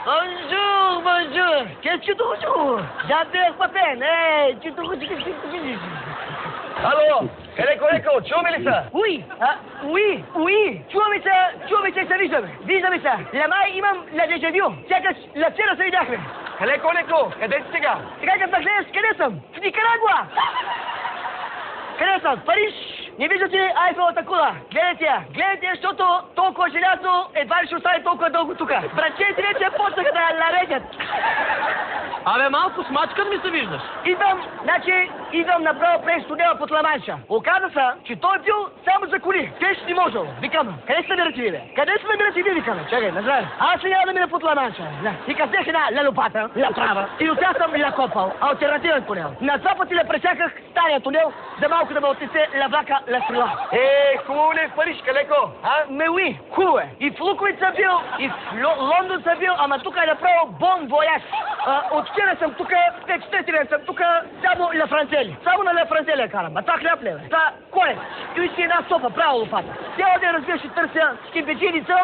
Bonjour, bonjour. Qu'est-ce que tu veux? J'adore pas peine. Hey, tu te Alo, Kaleko, чуваме ли се? Oui. Чуваме се, се виждаме се. Лама имам на дежавю. Сякаш вчера се видяхме. Kaleko, къде си сега? Сега като ме гледаш, къде съм? В Никарагуа. Къде съм? В Париж. Не виждате ли Айфелата кула? Гледайте, защото толкова желязо едва ли ще остане толкова дълго тука. Братчете вече почнаха да наредят. Абе, малко смачкан ми се виждаш. Идвам направо през тунела под Ламанша. Оказа се, че той бил само за коли. Кеш не можел. Викам, къде се намирате ви, бе? Къде се намирате ви, викаме? Чакай, назад. Аз няма да мина под Ламанша. И къснех една ля лопата, ля трава. И от тя съм ля копал. Алтернативен тунел. На два пъти ля пресяках стария тунел, за малко да ме отнесе ля влака ля стрела. Хубаво ли е в Париж, Калеко? Уи, хубаво е. И в Луковиц съм бил, и в Лондон съм бил, ама тук е направо бон вояж. От вчера съм тук, вече трети ден съм тук, само ля Францели. Само на ля Францели карам. А това хляб ли, бе? Това колец. И си една сопа, право лопата. Цял ден, разбира, ще търся кимпечиница.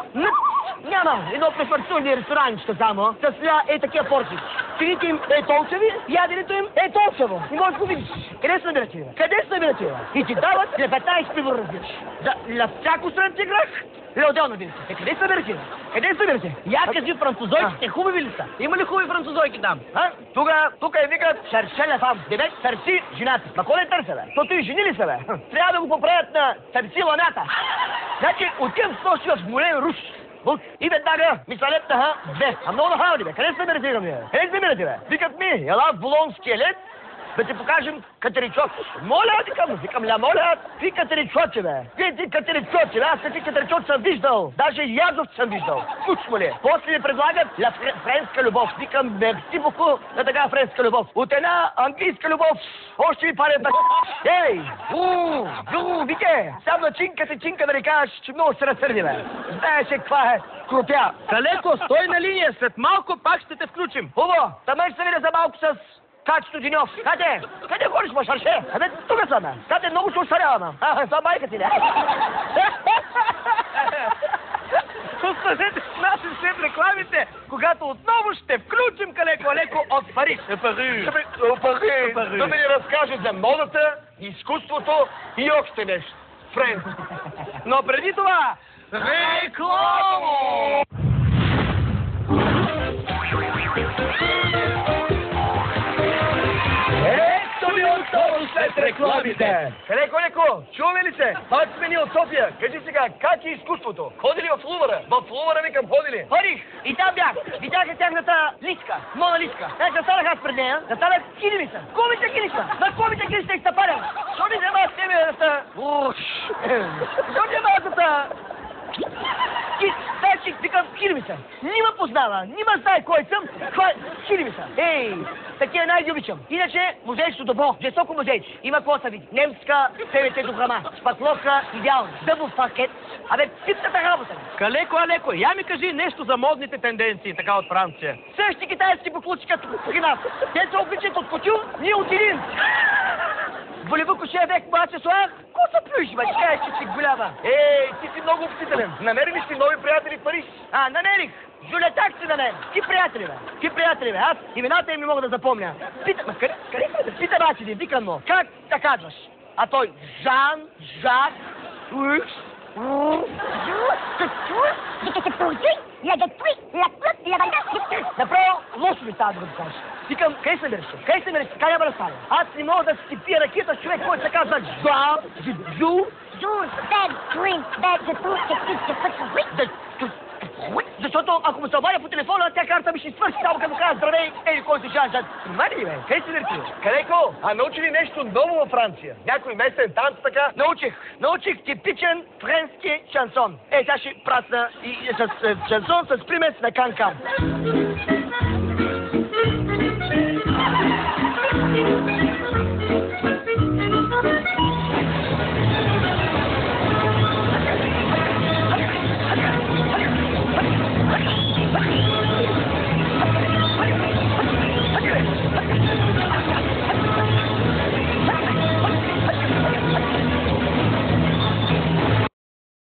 Няма. Едно преферцурни ресторанчета само, с ля такива порции. Цените им толчеви, яденето им толчево. И можеш го видиш. Къде се намирате, бе? Къде се намирате, бе? И ти дават ля 15 пивор, разбираш. Ля всяко странче грах, ля отделно видите. Къде се намирате, бе? Къде се намирате? Я кажи, французойките хубави ли са? Има ли хубави французойки там? Тук е викат шарше ля фам. Дебек сърси жената. Ма кой не търся, бе? То и жени ли са, бе? Трябва да го поправят на сърси ланата. Значи, отивам с нощи в Молен Руш. И веднага ми се лепнаха две. А много нахални, бе. Къде се намирате, бе? Къде се намирате, бе? Викат ми, ела в Болонския лед, да ти покажем катеричок. Моля, викам, ля моля, ти катеричоче, бе. Ти катеричоче, бе. Аз ти катеричок съм виждал. Даже язов съм виждал. Скучно ли? После ми предлагат ля френска любов. Викам, мерси боку на така френска любов. От една английска любов още ми парят на... Ей, вике, сам на чинка да ни кажеш, че много се разсърди, бе. Знаеш каква е крупя. Калеко, стой на линия, след малко пак ще те включим. Хубаво, тъмън ще се видя за малко с Качето Диньов. Къде ходиш, ма, шарше? Абе, тук съм, бе. Много се ушарявам. Това майка ти, не? Останете с нас след рекламите, когато отново ще включим Калеко от Париж. Париж. Да ми ни разкаже за модата, изкуството и още нещо. Френски. Но преди това... Реклама! След рекламите! Калеко, чуваме ли се? Пак сме ни от София. Кажи сега, как е изкуството? Ходили в Лувъра? В Лувъра викам, ходили. Ходих и там бях. Видяха тяхната лиска, Мона Лиска. Как застанах аз пред нея, застанах килимица. Комите килица. На комите килица и стъпарям. Що ни взема с тебе да ста... Що ни взема да ста... Тачик, викам, килимица. Нима познава, нима знае кой съм. Това е килимица. Ей, такива най-обичам. Иначе музейчето добро, жестоко музейче. Има какво са види. Немска, ПВТ дограма, шпатловка, идеално. Дъбов пакет. Абе, пипката работа. Калеко, я ми кажи нещо за модните тенденции, така от Франция. Същи китайски буклучи като при нас. Те се обличат от котю, ние от един. Болево коше век, младше суар. Ко се плюиш, бе? Кажеш, че си голяма. Ей, ти си много общителен. Намери ли си нови приятели в Париж? Намерих. Жулетак си на мен. Ти приятели, бе. Аз имената им не мога да запомня. Къде пита бачи ти, викам му. Как да казваш? А той Жан, Жак, Уиш, направо лошо ми става да го кажеш. Викам, къде се намираш? Къде няма да стане? Аз не мога да си пия ракета с човек, който се казва Жан, Жу. Защото ако му се обадя по телефона, тя карта ми ще свърши, само като кажа здравей, кой си Жан. Мали ли, бе? Къде се намираш? Калеко, научи ли нещо ново във Франция? Някой местен танц така? Научих типичен френски шансон. Сега ще прасна и с шансон с примес на Кан-Кан.